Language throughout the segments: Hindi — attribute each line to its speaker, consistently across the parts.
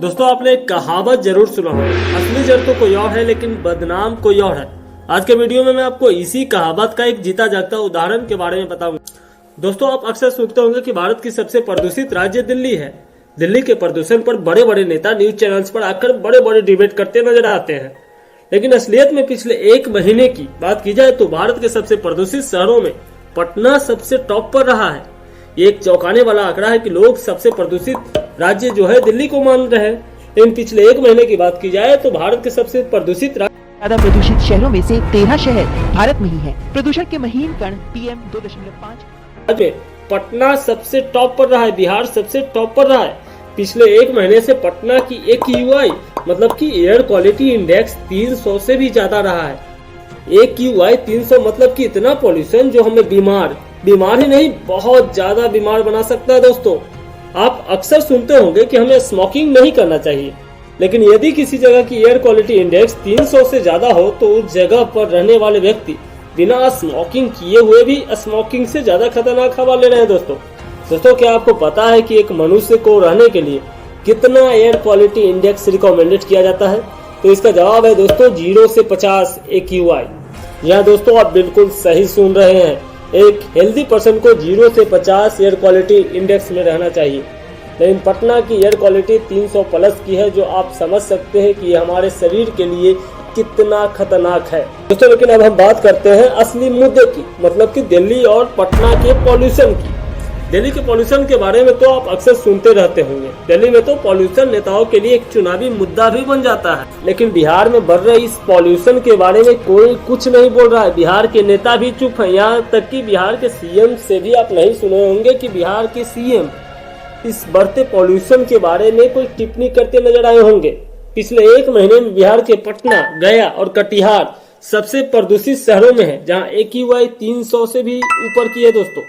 Speaker 1: दोस्तों आपने एक कहावत जरूर सुना होगा, असली जड़ तो कोई और है लेकिन बदनाम कोई और है। आज के वीडियो में मैं आपको इसी कहावत का एक जीता जागता उदाहरण के बारे में बताऊंगा। दोस्तों आप अक्सर सुनते होंगे कि भारत की सबसे प्रदूषित राज्य दिल्ली है। दिल्ली के प्रदूषण पर बड़े बड़े नेता न्यूज चैनल्स पर आकर बड़े बड़े डिबेट करते नजर आते हैं, लेकिन असलियत में पिछले एक महीने की बात की जाए तो भारत के सबसे प्रदूषित शहरों में पटना सबसे टॉप पर रहा है। ये एक चौंकाने वाला आंकड़ा है कि लोग सबसे प्रदूषित राज्य जो है दिल्ली को मान रहे हैं, लेकिन पिछले एक महीने की बात की जाए तो भारत के सबसे प्रदूषित
Speaker 2: ज्यादा प्रदूषित शहरों में से 13 शहर भारत में ही है। प्रदूषण के महीन कण PM 2.5
Speaker 1: में पटना सबसे टॉप पर रहा है, बिहार सबसे टॉप पर रहा है। पिछले एक महीने से पटना की AQI मतलब कि एयर क्वालिटी इंडेक्स 300 से भी ज्यादा रहा है। AQI 300 मतलब कि इतना पॉल्यूशन जो हमें बीमार ही नहीं बहुत ज्यादा बीमार बना सकता है। दोस्तों आप अक्सर सुनते होंगे कि हमें स्मोकिंग नहीं करना चाहिए, लेकिन यदि किसी जगह की एयर क्वालिटी इंडेक्स 300 से ज्यादा हो तो उस जगह पर रहने वाले व्यक्ति बिना स्मोकिंग किए हुए भी स्मोकिंग से ज्यादा खतरनाक हवा ले रहे हैं। दोस्तों क्या आपको पता है कि एक मनुष्य को रहने के लिए कितना एयर क्वालिटी इंडेक्स रिकमेंडेड किया जाता है? तो इसका जवाब है दोस्तों 0 से 50 AQI। यहाँ दोस्तों आप बिल्कुल सही सुन रहे हैं, एक हेल्दी पर्सन को 0 से 50 एयर क्वालिटी इंडेक्स में रहना चाहिए, लेकिन पटना की एयर क्वालिटी 300 प्लस की है, जो आप समझ सकते हैं कि हमारे शरीर के लिए कितना खतरनाक है। दोस्तों लेकिन अब हम बात करते हैं असली मुद्दे की, मतलब कि दिल्ली और पटना के पॉल्यूशन की। दिल्ली के पॉल्यूशन के बारे में तो आप अक्सर सुनते रहते होंगे। दिल्ली में तो पॉल्यूशन नेताओं के लिए एक चुनावी मुद्दा भी बन जाता है, लेकिन बिहार में बढ़ रहे इस पॉल्यूशन के बारे में कोई कुछ नहीं बोल रहा है। बिहार के नेता भी चुप हैं, यहाँ तक कि बिहार के CM से भी आप नहीं सुने होंगे कि बिहार के CM इस बढ़ते पॉल्यूशन के बारे में कोई टिप्पणी करते नजर आए होंगे। पिछले एक महीने में बिहार के पटना, गया और कटिहार सबसे प्रदूषित शहरों में है, जहाँ AQI 300 से भी ऊपर की है। दोस्तों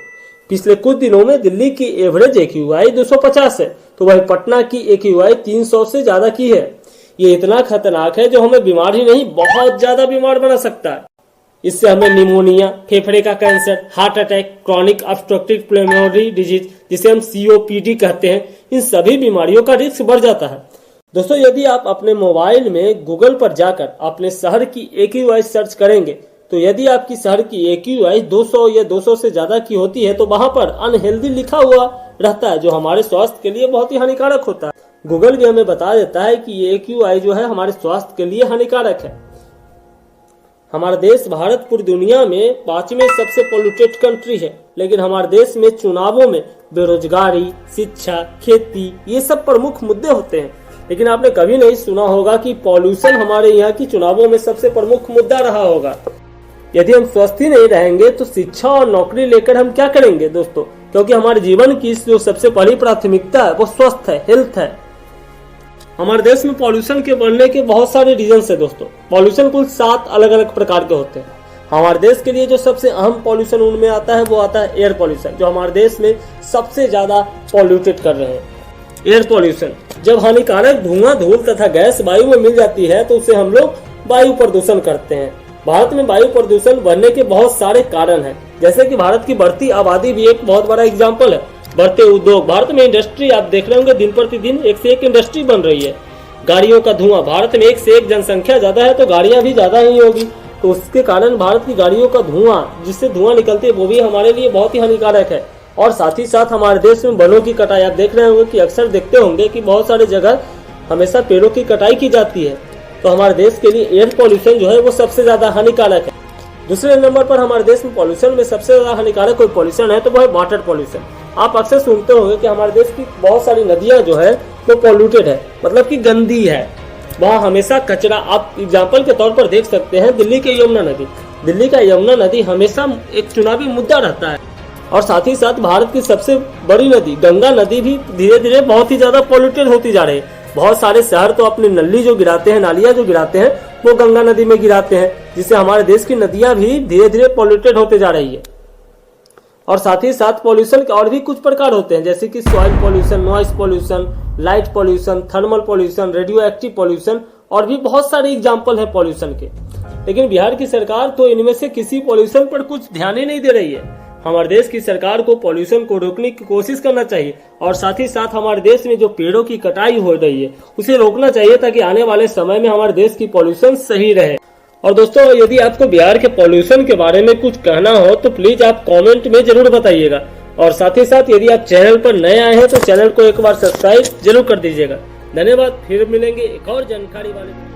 Speaker 1: पिछले कुछ दिनों में दिल्ली की एवरेज AQI 250 है, तो वही पटना की AQI 300 से ज्यादा की है। ये इतना खतरनाक है जो हमें बीमार ही नहीं बहुत ज्यादा बीमार बना सकता है। इससे हमें निमोनिया, फेफड़े का cancer, heart attack, chronic obstructive pulmonary disease जिसे हम COPD कहते हैं, इन सभी बीमारियों का रिस्क बढ़ जाता है। दोस्तों यदि आप अपने मोबाइल में गूगल पर जाकर अपने शहर की AQI सर्च करेंगे तो यदि आपकी शहर की AQI 200 या 200 से ज्यादा की होती है तो वहां पर अनहेल्दी लिखा हुआ रहता है, जो हमारे स्वास्थ्य के लिए बहुत ही हानिकारक होता है। गूगल भी हमें बता देता है कि ये AQI जो है हमारे स्वास्थ्य के लिए हानिकारक है। हमारा देश भारत पूरी दुनिया में 5वें सबसे पोल्यूटेड कंट्री है, लेकिन हमारे देश में चुनावों में बेरोजगारी, शिक्षा, खेती ये सब प्रमुख मुद्दे होते हैं, लेकिन आपने कभी नहीं सुना होगा कि पॉल्यूशन हमारे यहाँ की चुनावों में सबसे प्रमुख मुद्दा रहा होगा। यदि हम स्वस्थ ही नहीं रहेंगे तो शिक्षा और नौकरी लेकर हम क्या करेंगे दोस्तों, क्योंकि हमारे जीवन की जो सबसे पहली प्राथमिकता है वो स्वस्थ है, हेल्थ है। हमारे देश में पॉल्यूशन के बढ़ने के बहुत सारे रीजन है। दोस्तों पॉल्यूशन कुल 7 अलग अलग प्रकार के होते हैं। हमारे देश के लिए जो सबसे अहम पॉल्यूशन उनमें आता है वो आता है एयर पॉल्यूशन, जो हमारे देश में सबसे ज्यादा पॉल्यूटेड कर रहे हैं। एयर पॉल्यूशन जब हानिकारक धुआं, धूल तथा गैस वायु में मिल जाती है तो उसे हम लोग वायु प्रदूषण करते हैं। भारत में वायु प्रदूषण बढ़ने के बहुत सारे कारण हैं, जैसे कि भारत की बढ़ती आबादी भी एक बहुत बड़ा एग्जाम्पल है। बढ़ते उद्योग, भारत में इंडस्ट्री आप देख रहे होंगे दिन प्रतिदिन एक से एक इंडस्ट्री बन रही है। गाड़ियों का धुआं, भारत में एक से एक जनसंख्या ज्यादा है तो गाड़ियां भी ज्यादा ही होगी, तो उसके कारण भारत की गाड़ियों का धुआं, जिससे धुआं निकलती है वो भी हमारे लिए बहुत ही हानिकारक है। और साथ ही साथ हमारे देश में वनों की कटाई आप देख रहे होंगे कि अक्सर देखते होंगे कि बहुत सारी जगह हमेशा पेड़ों की कटाई की जाती है, तो हमारे देश के लिए एयर पॉल्यूशन जो है वो सबसे ज्यादा हानिकारक है। दूसरे नंबर पर हमारे देश में पॉल्यूशन में सबसे ज्यादा हानिकारक कोई पॉल्यूशन है तो वह है वाटर पॉल्यूशन। आप अक्सर सुनते होंगे कि हमारे देश की बहुत सारी नदियां जो है वो पॉल्यूटेड है, मतलब कि गंदी है, वहाँ हमेशा कचरा। आप एग्जाम्पल के तौर पर देख सकते हैं दिल्ली की यमुना नदी। दिल्ली का यमुना नदी हमेशा एक चुनावी मुद्दा रहता है। और साथ ही साथ भारत की सबसे बड़ी नदी गंगा नदी भी धीरे धीरे बहुत ही ज्यादा पॉल्यूटेड होती जा रही है। बहुत सारे शहर तो अपनी नली जो गिराते हैं, नालियां जो गिराते हैं वो गंगा नदी में गिराते हैं, जिससे हमारे देश की नदियां भी धीरे धीरे पॉल्यूटेड होते जा रही है। और साथ ही साथ पॉल्यूशन के और भी कुछ प्रकार होते हैं, जैसे कि soil pollution, noise pollution, light pollution, thermal pollution, radio active pollution और भी बहुत सारे एग्जाम्पल है पॉल्यूशन के। लेकिन बिहार की सरकार तो इनमें से किसी पॉल्यूशन पर कुछ ध्यान ही नहीं दे रही है। हमारे देश की सरकार को पॉल्यूशन को रोकने की कोशिश करना चाहिए और साथ ही साथ हमारे देश में जो पेड़ों की कटाई हो रही है उसे रोकना चाहिए ताकि आने वाले समय में हमारे देश की पॉल्यूशन सही रहे। और दोस्तों, यदि आपको बिहार के पॉल्यूशन के बारे में कुछ कहना हो तो प्लीज आप कमेंट में जरूर बताइएगा। और साथ ही साथ यदि आप चैनल पर नए आए हैं तो चैनल को एक बार सब्सक्राइब जरूर कर दीजिएगा। धन्यवाद। फिर मिलेंगे एक और जानकारी वाले